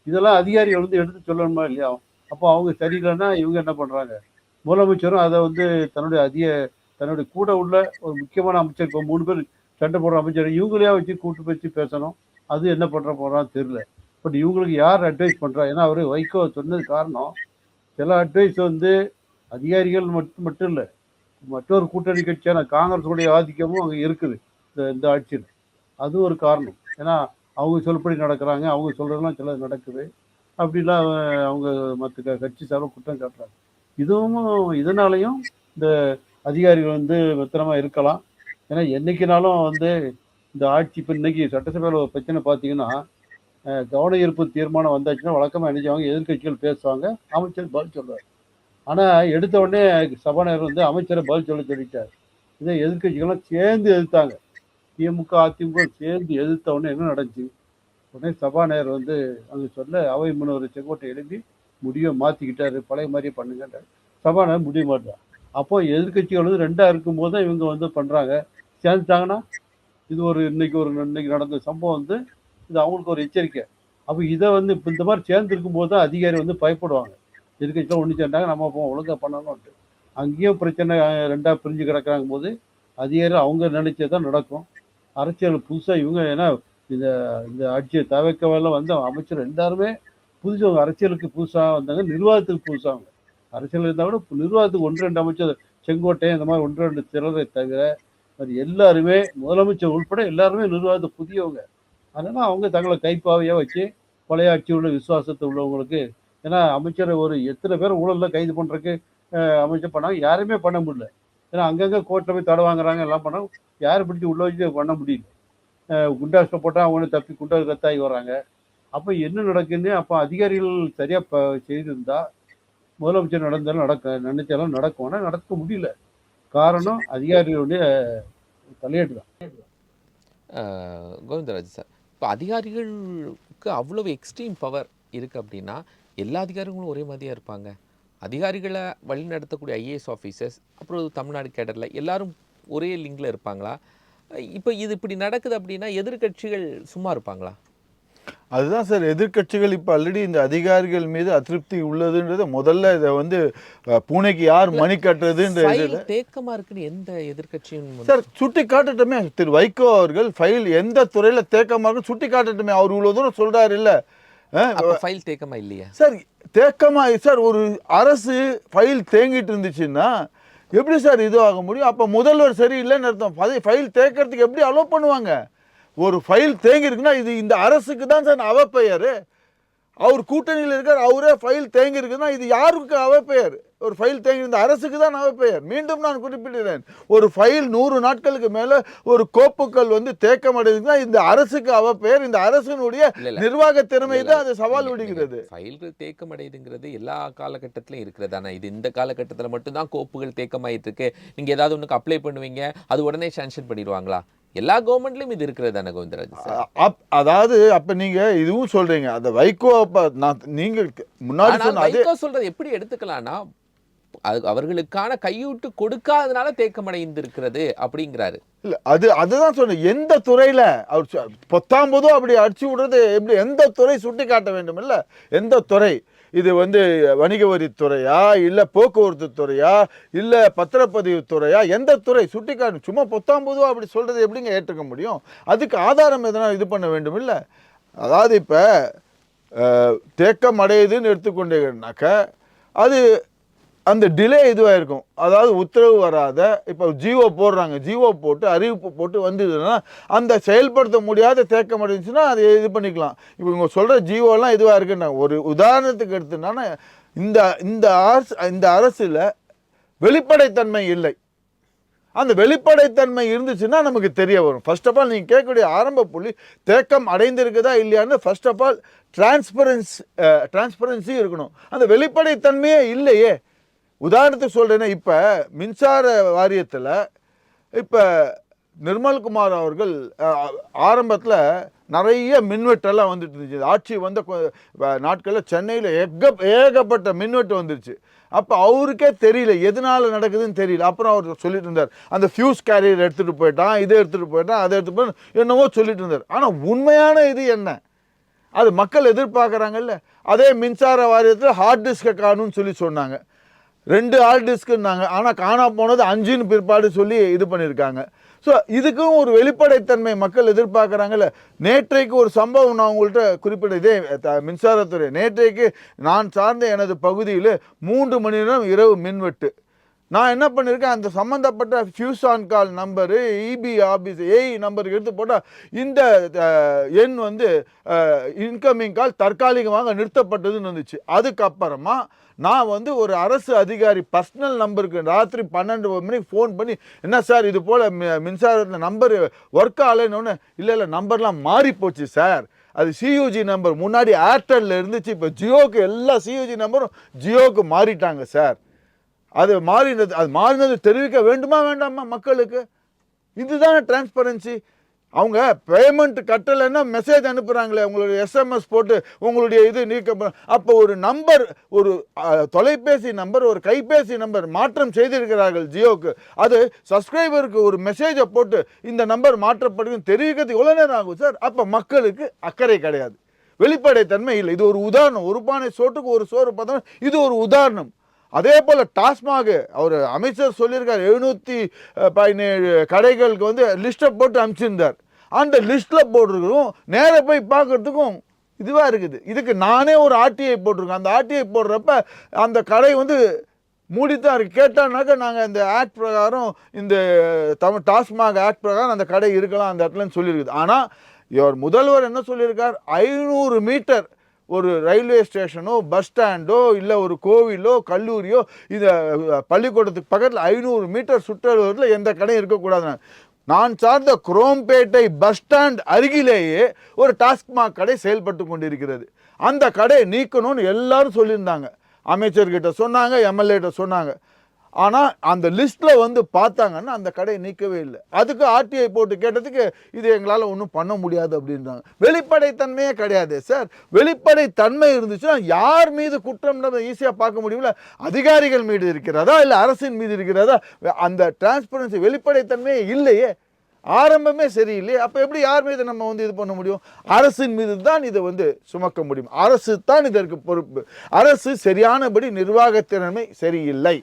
இதெல்லாம் அதிகாரிகள் வந்து எடுத்து சொல்லணுமா இல்லையா? அப்போ அவங்க சரியில்லைன்னா இவங்க என்ன பண்ணுறாங்க? முதலமைச்சரும் அதை வந்து தன்னுடைய கூட உள்ள ஒரு முக்கியமான அமைச்சர், இப்போ 3 பேர் சண்டை போடுற அமைச்சர் இவங்களையா வச்சு கூட்டு வச்சு பேசணும். அது என்ன பண்ணுற போகிறான்னு தெரியல. பட் இவங்களுக்கு யார் அட்வைஸ் பண்ணுறா? ஏன்னா அவர் வைகோ சொன்னது காரணம், சில அட்வைஸ் வந்து அதிகாரிகள் மட்டும் இல்லை, மற்றொரு கூட்டணி கட்சியான காங்கிரஸுடைய ஆதிக்கமும் அங்கே இருக்குது இந்த ஆட்சியில். அது ஒரு காரணம். ஏன்னா அவங்க சொல்படி நடக்கிறாங்க, அவங்க சொல்கிறதெல்லாம் சிலது நடக்குது. அப்படிலாம் அவங்க மற்ற கட்சி சார்பாக குற்றம் சாட்டுறாங்க. இதனாலையும் இந்த அதிகாரிகள் வந்து பத்திரமா இருக்கலாம். ஏன்னா என்னைக்குனாலும் வந்து இந்த ஆட்சி இப்போ இன்னைக்கு சட்டசபையில் ஒரு பிரச்சனை பார்த்தீங்கன்னா, கவன ஈர்ப்பு தீர்மானம் வந்தாச்சுன்னா வழக்கமாக நினைச்சவங்க எதிர்கட்சிகள் பேசுவாங்க, அமைச்சர் பதில் சொல்வார். ஆனால் எடுத்த உடனே சபாநாயகர் வந்து அமைச்சரை பதில் சொல்லிட்டார். இதை எதிர்கட்சிகள்லாம் சேர்ந்து எதிர்த்தாங்க. திமுக, அதிமுக சேர்ந்து எதிர்த்த உடனே என்ன நடந்துச்சு? உடனே சபாநாயகர் வந்து அங்கே சொல்ல அவை முன்னவர் செங்கோட்டை எழுப்பி முடிவை மாற்றிக்கிட்டாரு, பழைய மாதிரியே பண்ணுங்கன்றார். சபாநாயகர் முடிய மாட்டார். அப்போ எதிர்கட்சிகள் வந்து 2ஆ இருக்கும்போது தான் இவங்க வந்து பண்ணுறாங்க. சேர்ந்துட்டாங்கன்னா இது இன்னைக்கு நடந்த சம்பவம் வந்து இது அவங்களுக்கு ஒரு எச்சரிக்கை. அப்போ இதை வந்து இப்போ இந்த மாதிரி சேர்ந்து இருக்கும்போது தான் அதிகாரி வந்து பயப்படுவாங்க. எதிர்கட்சியில் ஒன்று சேர்ந்தாங்க, நம்ம அப்போ ஒழுங்காக பண்ணணும்ட்டு. அங்கேயும் பிரச்சனை 2ஆ பிரிஞ்சு கிடக்கிறாங்க போது அதிகாரி அவங்க நினைச்சதான் நடக்கும். அரசியல் புதுசாக இவங்க ஏன்னா இந்த ஆட்சியை தவிர்க்கவெல்லாம் வந்து அமைச்சர் எல்லாருமே புதுசவங்க, அரசியலுக்கு புதுசாக வந்தாங்க, நிர்வாகத்துக்கு புதுசாக. அரசியல் இருந்தால் கூட நிர்வாகத்துக்கு 1-2 அமைச்சர், செங்கோட்டை இந்த மாதிரி 1-2 சிலரை தவிர அது எல்லாருமே முதலமைச்சர் உள்பட எல்லாருமே நிர்வாகத்தை புதியவங்க. அதனால அவங்க தங்களை கைப்பாவையாக வச்சு பழைய ஆட்சி உள்ள விசுவாசத்தை உள்ளவங்களுக்கு, ஏன்னா அமைச்சரை ஒரு எத்தனை பேர் ஊழலில் கைது பண்ணுறதுக்கு அமைச்சர் பண்ணாங்க, யாருமே பண்ண முடியல. ஏன்னா அங்கங்கே கோர்ட்டில் போய் தடை வாங்குறாங்க, எல்லாம் பண்ணாங்க, யாரும் பிடிச்சி உள்ள வச்சு பண்ண முடியல. குண்டாஸ்ல போட்டால் அவங்க தப்பி குண்டாஸ் ரத்தாகி வர்றாங்க. அப்போ என்ன நடக்குன்னு அப்போ அதிகாரிகள் சரியாக செய்திருந்தா முதலமைச்சர் நினைச்சாலும் நடக்கும். ஆனால் நடக்க முடியல. காரணம் அதிகாரிகளுடைய தலையீடு தான். கோவிந்தராஜ் சார், இப்போ அதிகாரிகளுக்கு அவ்வளவு எக்ஸ்ட்ரீம் பவர் இருக்குது அப்படின்னா எல்லா அதிகாரிகளும் ஒரே மாதிரியாக இருப்பாங்க? அதிகாரிகளை வழிநடத்தக்கூடிய ஐஏஎஸ் ஆஃபீஸர்ஸ், அப்புறம் தமிழ்நாடு கேடரில் எல்லாரும் ஒரே லிங்கில் இருப்பாங்களா? இப்போ இது இப்படி நடக்குது அப்படின்னா எதிர்கட்சிகள் சும்மா இருப்பாங்களா? அதுதான் சார், எதிர்கட்சிகள் இப்போ ஆல்ரெடி இந்த அதிகாரிகள் மீது அதிருப்தி உள்ளதுன்றது முதல்ல இதை வந்து பூனைக்கு யார் மணி கட்டுறதுன்ற தேக்கமா இருக்குன்னு எந்த எதிர்கட்சியும் சார் சுட்டி காட்டட்டுமே. திரு வைகோ அவர்கள் ஃபைல் எந்த துறையில தேக்கமா இருக்கு சுட்டி காட்டட்டுமே. அவர் இவ்வளவு தூரம் சொல்றாரு இல்ல, ஃபைல் தேக்கமா இல்லையா சார்? தேக்கமா சார், ஒரு அரசு ஃபைல் தேங்கிட்டு இருந்துச்சுன்னா எப்படி சார் இது ஆக முடியும்? அப்போ முதல்வர் சரியில்லைன்னு அர்த்தம். ஃபைல் தேக்கிறதுக்கு எப்படி அலோவ் பண்ணுவாங்க? ஒரு ஃபைல் தேங்கி இருக்குன்னா இது இந்த அரசுக்கு தான் சார் அவப்பெயர். அவர் கூட்டணியில் இருக்கார், அவரே ஃபைல் தேங்கி இருக்குன்னா இது யாருக்கு அவப்பெயர்? ஒரு ஃபைல் தேங்கி இருந்த அரசுக்கு தான் அவப்பெயர். மீண்டும் நான் குறிப்பிடுகிறேன், ஒரு ஃபைல் 100 நாட்களுக்கு மேல ஒரு கோப்புகள் வந்து தேக்கம் அடைந்ததுன்னா இந்த அரசுக்கு அவப்பெயர். இந்த அரசினுடைய நிர்வாக திறமை தான் அது சவால் விடுகிறது. ஃபைல்கள் தேக்கம் அடையுதுங்கிறது எல்லா காலகட்டத்திலும் இருக்கிறது. ஆனா இது இந்த காலகட்டத்தில் மட்டும்தான் கோப்புகள் தேக்கமாயிட்டு இருக்கு. நீங்க ஏதாவது ஒண்ணுக்கு அப்ளை பண்ணுவீங்க, அது உடனே சாங்ஷன் பண்ணிடுவாங்களா? எல்லா கவர்மெண்ட்லயும் இது இருக்கிறது தானே கோவிந்தராஜ் சார். அதாவது அப்ப நீங்க இதுவும் சொல்றீங்க, அந்த வைகோ நீங்க முன்னாடி சொன்ன வைகோ சொல்றது எப்படி எடுத்துக்கலாம்னா, அவர்களுக்கான கையூட்டு கொடுக்காதனால தேக்கமடைந்திருக்கிறது அப்படிங்கிறாரு. இல்ல அதுதான் சொன்னேன். எந்த துறையில அவர் பொத்தாம்பதும் அப்படி அடிச்சு விடுறது எப்படி? எந்த துறை சுட்டி காட்ட வேண்டும் இல்ல? எந்த துறை இது வந்து வணிக வரித்துறையா, இல்ல போக்குவரத்து துறையா, இல்ல பத்திரப்பதிவு துறையா, எந்த துறை சுட்டி காட்டும்? சும்மா பொத்தாம்பதும் அப்படி சொல்றது எப்படிங்க ஏற்றுக்க முடியும்? அதுக்கு ஆதாரம் எதனா இது பண்ண வேண்டும் இல்ல? அதாவது இப்ப தேக்கம் அடையுதுன்னு எடுத்துக்கொண்டீங்கன்னாக்க அது அந்த டிலே இதுவாக இருக்கும். அதாவது உத்தரவு வராத, இப்போ ஜிஓ போடுறாங்க, ஜிஓ போட்டு அறிவிப்பு போட்டு வந்ததுன்னா அந்த செயல்படுத்த முடியாத தேக்கம் அடைஞ்சுன்னா அது இது பண்ணிக்கலாம். இப்போ இவங்க சொல்கிற ஜிஓலாம் இதுவாக இருக்குன்னா, ஒரு உதாரணத்துக்கு எடுத்துனா இந்த அரசில் வெளிப்படைத்தன்மை இல்லை. அந்த வெளிப்படைத்தன்மை இருந்துச்சுன்னா நமக்கு தெரிய வரும். ஃபர்ஸ்ட் ஆஃப் ஆல் நீங்கள் கேட்கக்கூடிய ஆரம்ப புள்ளி தேக்கம் அடைந்திருக்குதா இல்லையான்னு ஃபர்ஸ்ட் ஆஃப் ஆல் டிரான்ஸ்பரன்சி இருக்கணும். அந்த வெளிப்படைத்தன்மையே இல்லையே. உதாரணத்துக்கு சொல்கிறேன்னா, இப்போ மின்சார வாரியத்தில் இப்போ நிர்மல்குமார் அவர்கள் ஆரம்பத்தில் நிறைய மின்வெட்டெல்லாம் வந்துட்டு இருந்துச்சு. ஆட்சி வந்த நாட்களில் சென்னையில் ஏகப்பட்ட மின்வெட்டு வந்துருச்சு. அப்போ அவருக்கே தெரியல எதனால நடக்குதுன்னு தெரியல. அப்புறம் அவர் சொல்லிட்டு இருந்தார், அந்த ஃபியூஸ் கேரியர் எடுத்துகிட்டு போயிட்டான், இதை எடுத்துகிட்டு போயிட்டான், அதை எடுத்துகிட்டு போய் என்னவோ சொல்லிட்டு இருந்தார். ஆனால் உண்மையான இது என்ன? அது மக்கள் எதிர்பார்க்குறாங்கல்ல. அதே மின்சார வாரியத்தில் ஹார்ட் டிஸ்கை காணும்னு சொல்லி சொன்னாங்க. 2 ஹார்ட் டிஸ்க்குன்னாங்க. ஆனால் காணா போனது 5ன்னு பிற்பாடு சொல்லி இது பண்ணியிருக்காங்க. ஸோ இதுக்கும் ஒரு வெளிப்படைத்தன்மை மக்கள் எதிர்பார்க்குறாங்கல்ல. நேற்றைக்கு ஒரு சம்பவம் நான் உங்கள்கிட்ட குறிப்பிட்ட இதே மின்சாரத்துறை, நேற்றைக்கு நான் சார்ந்த எனது பகுதியில் 3 மணி நேரம் இரவு மின்வெட்டு. நான் என்ன பண்ணியிருக்கேன், அந்த சம்மந்தப்பட்ட fuse on call number, EB office AE நம்பருக்கு எடுத்து போட்டால் இந்த எண் வந்து இன்கமிங் கால் தற்காலிகமாக நிறுத்தப்பட்டதுன்னு வந்துச்சு. அதுக்கப்புறமா நான் வந்து ஒரு அரசு அதிகாரி பர்சனல் நம்பருக்கு ராத்திரி 12 மணிக்கு ஃபோன் பண்ணி, என்ன சார் இது போல் மின்சாரத்தில் நம்பர் ஒர்க் ஆகலைன்னு. இல்லை நம்பர்லாம் மாறி போச்சு சார், அது சியூஜி நம்பர் முன்னாடி ஏர்டெல்லில் இருந்துச்சு, இப்போ ஜியோக்கு எல்லா சியூஜி நம்பரும் ஜியோக்கு மாறிட்டாங்க சார். அது மாறினது தெரிவிக்க வேண்டுமா வேண்டாமா மக்களுக்கு? இதுதானே டிரான்ஸ்பரன்சி. அவங்க பேமெண்ட் கட்டலைன்னா மெசேஜ் அனுப்புகிறாங்களே, உங்களுடைய எஸ்எம்எஸ் போட்டு உங்களுடைய இது நீக்க. அப்போ ஒரு நம்பர், ஒரு தொலைபேசி நம்பர், ஒரு கைபேசி நம்பர் மாற்றம் செய்திருக்கிறார்கள் ஜியோக்கு. அது சப்ஸ்கிரைபருக்கு ஒரு மெசேஜை போட்டு இந்த நம்பர் மாற்றப்படுதுன்னு தெரிவிக்கிறது எவ்வளோ நேரம் ஆகும் சார்? அப்போ மக்களுக்கு அக்கறை கிடையாது, வெளிப்படைத்தன்மை இல்லை. இது ஒரு உதாரணம். ஒரு பானை சோட்டுக்கு ஒரு சோறு பார்த்தோம், இது ஒரு உதாரணம். அதே போல் டாஸ்மாக் அவர் அமைச்சர் சொல்லியிருக்கார், 717 கடைகளுக்கு வந்து லிஸ்ட்டை போட்டு அனுப்பிச்சிருந்தார். அந்த லிஸ்ட்டில் போட்டிருக்கிறோம், நேராக போய் பார்க்குறதுக்கும் இதுவாக இருக்குது. இதுக்கு நானே ஒரு ஆர்டிஐ போட்டிருக்கேன். அந்த ஆர்டிஐ போடுறப்ப அந்த கடை வந்து மூடித்தான் இருக்குது. கேட்டானாக்கா நாங்கள் இந்த ஆக்ட் பிரகாரம், இந்த டாஸ்மாக் ஆக்ட் பிரகாரம் அந்த கடை இருக்கலாம் அந்த இடத்துலன்னு சொல்லியிருக்குது. ஆனால் இவர் முதல்வர் என்ன சொல்லியிருக்கார், 500 மீட்டர் ஒரு ரயில்வே ஸ்டேஷனோ பஸ் ஸ்டாண்டோ இல்லை ஒரு கோவிலோ கல்லூரியோ இந்த பள்ளிக்கூடத்துக்கு பக்கத்தில் 500 மீட்டர் சுற்றுவதில் எந்த கடையும் இருக்கக்கூடாது. நான் சார்ந்த குரோம்பேட்டை பஸ் ஸ்டாண்ட் அருகிலேயே ஒரு டாஸ்மாக் கடை செயல்பட்டு கொண்டிருக்கிறது. அந்த கடையை நீக்கணும்னு எல்லாரும் சொல்லியிருந்தாங்க. அமைச்சர்கிட்ட சொன்னாங்க, எம்எல்ஏட்ட சொன்னாங்க. ஆனால் அந்த லிஸ்ட்டில் வந்து பார்த்தாங்கன்னா அந்த கடையை நீக்கவே இல்லை. அதுக்கு ஆர்டிஐ போட்டு கேட்டதுக்கு இது எங்களால் ஒன்றும் பண்ண முடியாது அப்படின்றாங்க. வெளிப்படைத்தன்மையே கிடையாது சார். வெளிப்படைத்தன்மை இருந்துச்சுன்னா யார் மீது குற்றம்ன்றதை ஈஸியாக பார்க்க முடியும்ல. அதிகாரிகள் மீது இருக்கிறதா இல்லை அரசின் மீது இருக்கிறதா? அந்த டிரான்ஸ்பரன்சி வெளிப்படைத்தன்மையே இல்லையே, ஆரம்பமே சரியில்லையே. அப்போ எப்படி யார் மீது நம்ம வந்து இது பண்ண முடியும்? அரசின் மீது தான் இதை வந்து சுமக்க முடியும். அரசு தான் இதற்கு பொறுப்பு. அரசு சரியானபடி நிர்வாகத்திறமை சரியில்லை.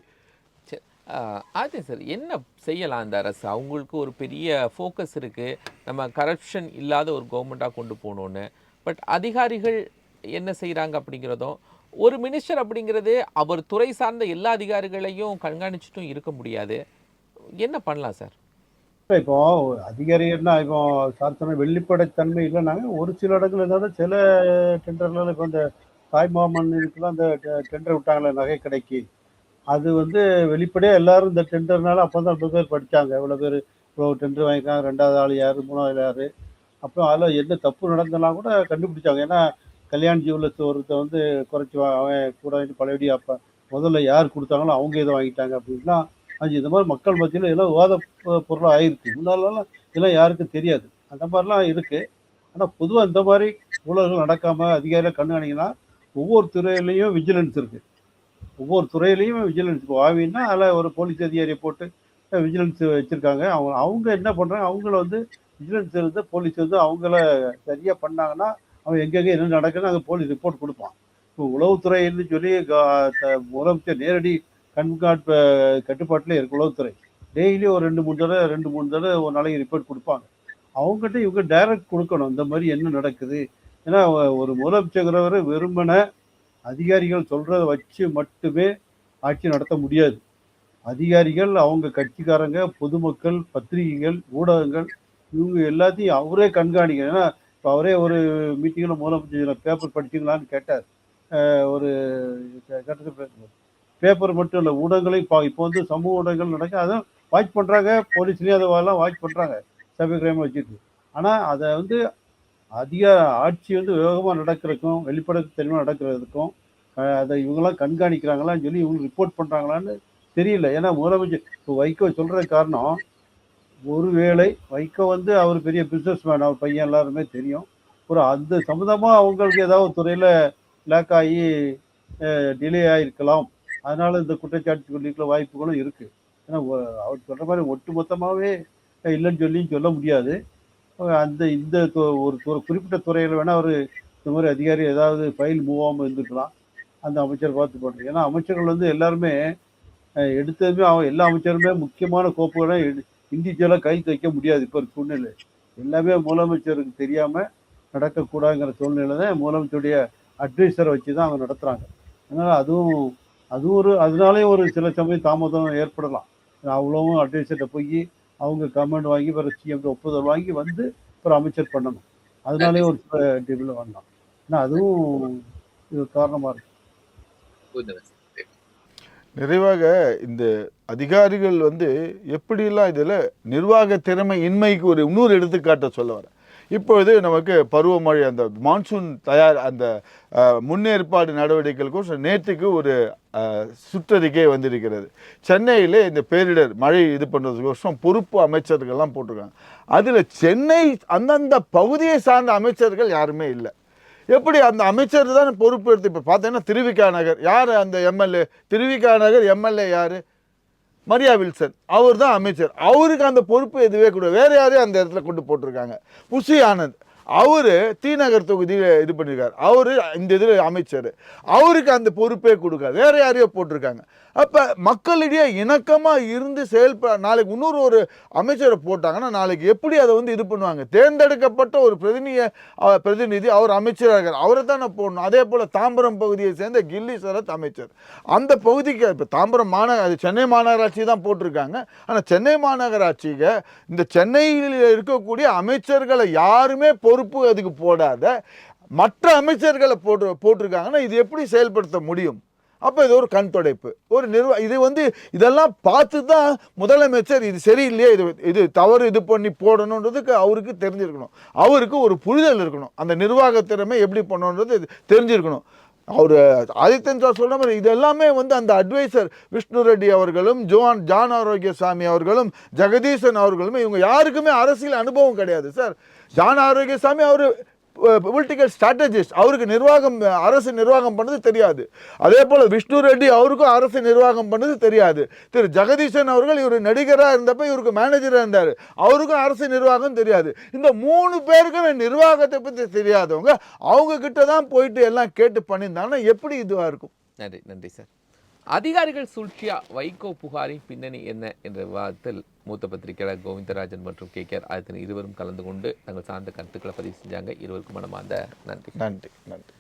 ஆதி சார், என்ன செய்யலாம் இந்த அரசு? அவங்களுக்கு ஒரு பெரிய ஃபோக்கஸ் இருக்குது, நம்ம கரப்ஷன் இல்லாத ஒரு கவர்மெண்ட்டாக கொண்டு போகணுன்னு. பட் அதிகாரிகள் என்ன செய்கிறாங்க அப்படிங்கிறதும், ஒரு மினிஸ்டர் அப்படிங்கிறது அவர் துறை சார்ந்த எல்லா அதிகாரிகளையும் கண்காணிச்சுட்டும் இருக்க முடியாது. என்ன பண்ணலாம் சார்? இப்போ அதிகாரிகள்னா இப்போ சாதாரண வெளிப்படைத்தன்மை இல்லைனாங்க ஒரு சில இடங்கள் இருந்தாலும் சில டெண்டர்ல இப்போ இந்த தாய்மாமன் இதுக்கெல்லாம் அந்த டெண்டர் விட்டாங்களே நகை கடைக்கு அது வந்து வெளிப்படையா எல்லாரும் இந்த டெண்டர்னால அப்பதான் 50 பேர் படிச்சாங்க இவ்வளவு பேர் இவ்வளவு டெண்டர் வாங்கிக்காங்க ரெண்டாவது ஆள் யாரு மூணாவது யாரு அப்புறம் அதில் என்ன தப்பு நடந்தெல்லாம் கூட கண்டுபிடிச்சாங்க ஏன்னா கல்யாண் ஜுவல்லர்ஸ் ஒருத்த வந்து குறைச்சி அவன் கூட பழையபடி அப்போ முதல்ல யார் கொடுத்தாங்களோ அவங்க இதை வாங்கிட்டாங்க அப்படின்னா அது இந்த மாதிரி மக்கள் மத்தியில் எல்லாம் விவாத பொருளாக ஆயிருக்கு முன்னாலலாம் இதெல்லாம் யாருக்கும் தெரியாது அந்த மாதிரிலாம் இருக்கு ஆனால் பொதுவாக இந்த மாதிரி ஊழல்கள் நடக்காம அதிகாரிகள் கண்காணிங்கன்னா ஒவ்வொரு துறையிலையும் விஜிலன்ஸ் இருக்கு ஒவ்வொரு துறையிலையும் விஜிலன்ஸ் இப்போ ஆவின்னா அதில் ஒரு போலீஸ் அதிகாரியை போட்டு விஜிலன்ஸ் வச்சுருக்காங்க அவங்க அவங்க என்ன பண்ணுறாங்க அவங்கள வந்து விஜிலன்ஸ் இருந்து போலீஸ் வந்து அவங்கள சரியாக பண்ணாங்கன்னா அவன் எங்கெங்கே என்ன நடக்குதுன்னு அங்கே போலீஸ் ரிப்போர்ட் கொடுப்பான் இப்போ உளவுத்துறைன்னு சொல்லி முதலமைச்சர் நேரடி கண்காணிப்பு கட்டுப்பாட்டில் இருக்கு உளவுத்துறை டெய்லி ஒரு 2-3 தடவை ஒரு நாளைக்கு ரிப்போர்ட் கொடுப்பாங்க அவங்ககிட்ட இவங்க டைரக்ட் கொடுக்கணும் இந்த மாதிரி என்ன நடக்குது ஏன்னா ஒரு முதலமைச்சர் வெறுமனை அதிகாரிகள் சொல்றத வச்சு மட்டுமே ஆட்சி நடத்த முடியாது அதிகாரிகள் அவங்க கட்சிக்காரங்க பொதுமக்கள் பத்திரிகைகள் ஊடகங்கள் இவங்க எல்லாத்தையும் அவரே கண்காணிக்கணும் ஏன்னா இப்போ அவரே ஒரு மீட்டிங்கில் முதலமைச்சர் பேப்பர் படிச்சிங்களான்னு கேட்டார் ஒரு பேப்பர் மட்டும் இல்லை ஊடகங்களையும் இப்போ வந்து சமூக ஊடகங்கள் நடக்க அதான் வாட்ச் பண்ணுறாங்க போலீஸ்லேயும் அதெல்லாம் வாட்ச் பண்ணுறாங்க சைபர் கிரைம் வச்சுட்டு ஆனால் அதை வந்து ஆட்சி வந்து வேகமாக நடக்கிறதுக்கும் வெளிப்படைத்தன்மையாக நடக்கிறதுக்கும் அதை இவங்கெல்லாம் கண்காணிக்கிறாங்களான்னு சொல்லி இவங்க ரிப்போர்ட் பண்ணுறாங்களான்னு தெரியல ஏன்னா முதலமைச்சர் இப்போ வைகோ சொல்கிற காரணம் ஒருவேளை வைகோ வந்து அவர் பெரிய பிஸ்னஸ் மேன் அவர் பையன் எல்லாருமே தெரியும் ஒரு அந்த சம்மந்தமாக அவங்களுக்கு ஏதாவது துறையில் லேக் ஆகி டிலே ஆகிருக்கலாம் அதனால இந்த குற்றச்சாட்டு சொல்லிக்கிற வாய்ப்புகளும் இருக்குது ஏன்னா அவர் சொல்கிற மாதிரி ஒட்டு மொத்தமாகவே இல்லைன்னு சொல்லியும் சொல்ல முடியாது அந்த இந்த ஒரு குறிப்பிட்ட துறையில் வேணால் அவர் இந்த மாதிரி அதிகாரி ஏதாவது ஃபைல் மூவ் ஆகாமல் இருந்துக்கலாம் அந்த அமைச்சர் பார்த்து பண்ணுறது ஏன்னா அமைச்சர்கள் வந்து எல்லாருமே எடுத்ததுமே எல்லா அமைச்சருமே முக்கியமான கோப்புகளை இண்டிவிஜுவலாக கைது வைக்க முடியாது இப்போ ஒரு சூழ்நிலை எல்லாமே முதலமைச்சருக்கு தெரியாமல் நடக்கக்கூடாதுங்கிற சூழ்நிலை தான் முதலமைச்சருடைய அட்வைசரை வச்சு தான் அவங்க நடத்துகிறாங்க அதனால் அதனாலேயும் ஒரு சில சமயம் தாமதம் ஏற்படலாம் அவ்வளோவும் அட்வைசர்கிட்ட போய் அவங்க கமெண்ட் வாங்கி பிற சிஎம் ஒப்புதல் வாங்கி வந்து ஒரு அமைச்சர் பண்ணணும் அதனாலே ஒரு சில டீமில் வரலாம் ஏன்னா அதுவும் இது காரணமாக இருக்கு நிறைவாக இந்த அதிகாரிகள் வந்து எப்படிலாம் இதில் நிர்வாக திறமை இன்மைக்கு ஒரு இன்னொரு எடுத்துக்காட்ட சொல்ல வரேன் இப்பொழுது நமக்கு பருவமழை அந்த மான்சூன் அந்த முன்னேற்பாடு நடவடிக்கைகளுக்கும் நேற்றுக்கு ஒரு சுற்றறிக்கை வந்திருக்கிறது சென்னையிலே இந்த பேரிடர் மழை இது பண்ணுறதுக்கோசரம் பொறுப்பு அமைச்சர்கள்லாம் போட்டிருக்காங்க அதில் சென்னை அந்தந்த பகுதியை சார்ந்த அமைச்சர்கள் யாருமே இல்லை எப்படி அந்த அமைச்சர் தான் பொறுப்பு எடுத்து இப்போ பார்த்தீங்கன்னா திருவிகா நகர் யார் அந்த எம்எல்ஏ திருவிகா நகர் எம்எல்ஏ யார் மரியா வில்சன் அவர் தான் அமைச்சர் அவருக்கு அந்த பொறுப்பு எதுவே கூட வேறு யாரையும் அந்த இடத்துல கொண்டு போட்டிருக்காங்க புஷி ஆனந்த் அவர் தீநகர் தொகுதியில் இது பண்ணியிருக்காரு அவர் இந்த இதில் அமைச்சர் அவருக்கு அந்த பொறுப்பே கொடுக்காது வேறு யாரையோ போட்டிருக்காங்க அப்போ மக்களிடையே இணக்கமாக இருந்து நாளைக்கு இன்னொரு ஒரு அமைச்சரை போட்டாங்கன்னா நாளைக்கு எப்படி அதை வந்து இது பண்ணுவாங்க தேர்ந்தெடுக்கப்பட்ட ஒரு பிரதிநிதி அவர் அமைச்சராக இருக்கார் அவரை தானே போடணும் அதே போல் தாம்பரம் பகுதியை சேர்ந்த கில்லி சரத் அமைச்சர் அந்த பகுதிக்கு இப்போ தாம்பரம் அது சென்னை மாநகராட்சி தான் போட்டிருக்காங்க ஆனால் சென்னை மாநகராட்சிக்கு இந்த சென்னையில் இருக்கக்கூடிய அமைச்சர்களை யாருமே பொறுப்பு அதுக்கு போடாத மற்ற அமைச்சர்களை போட்டிருக்காங்கன்னா இது எப்படி செயல்படுத்த முடியும் அப்போ இது ஒரு கண் துடைப்பு ஒரு இது வந்து இதெல்லாம் பார்த்து தான் முதலமைச்சர் இது சரியில்லையே இது தவறு இது பண்ணி போடணுன்றதுக்கு அவருக்கு தெரிஞ்சிருக்கணும் அவருக்கு ஒரு புரிதல் இருக்கணும் அந்த நிர்வாக திறமை எப்படி பண்ணணுன்றது தெரிஞ்சிருக்கணும் அவர் ஆதித்யன் சார் சொல்கிற மாதிரி இது எல்லாமே வந்து அந்த அட்வைசர் விஷ்ணு ரெட்டி அவர்களும் ஜான் ஆரோக்கியசாமி அவர்களும் ஜெகதீசன் அவர்களும் இவங்க யாருக்குமே அரசியல் அனுபவம் கிடையாது சார் ஜான் ஆரோக்கியசாமி அவர் பொலிட்டிக்கல் ஸ்ட்ராட்டஜிஸ்ட் அவருக்கு அரசு நிர்வாகம் பண்ணது தெரியாது அதே போல் விஷ்ணு ரெட்டி அவருக்கும் அரசு நிர்வாகம் பண்ணது தெரியாது திரு ஜெகதீசன் அவர்கள் இவர் நடிகராக இருந்தப்ப இவருக்கு மேனேஜராக இருந்தார் அவருக்கும் அரசு நிர்வாகம் தெரியாது இந்த 3 பேருக்கும் நிர்வாகத்தை பற்றி தெரியாதவங்க அவங்க கிட்ட தான் போயிட்டு எல்லாம் கேட்டு பண்ணியிருந்தாங்கன்னா எப்படி இதுவாக இருக்கும் நன்றி சார் அதிகாரிகள் சூழ்ச்சியா வைகோ புகாரின் பின்னணி என்ன என்ற விவாதத்தில் மூத்த பத்திரிகையாளர் கோவிந்தராஜன் மற்றும் KKR ஆதித்தன் இருவரும் கலந்து கொண்டு தங்கள் சார்ந்த கருத்துக்களை பதிவு செஞ்சாங்க இருவருக்கும் மனமார்ந்த நன்றி நன்றி நன்றி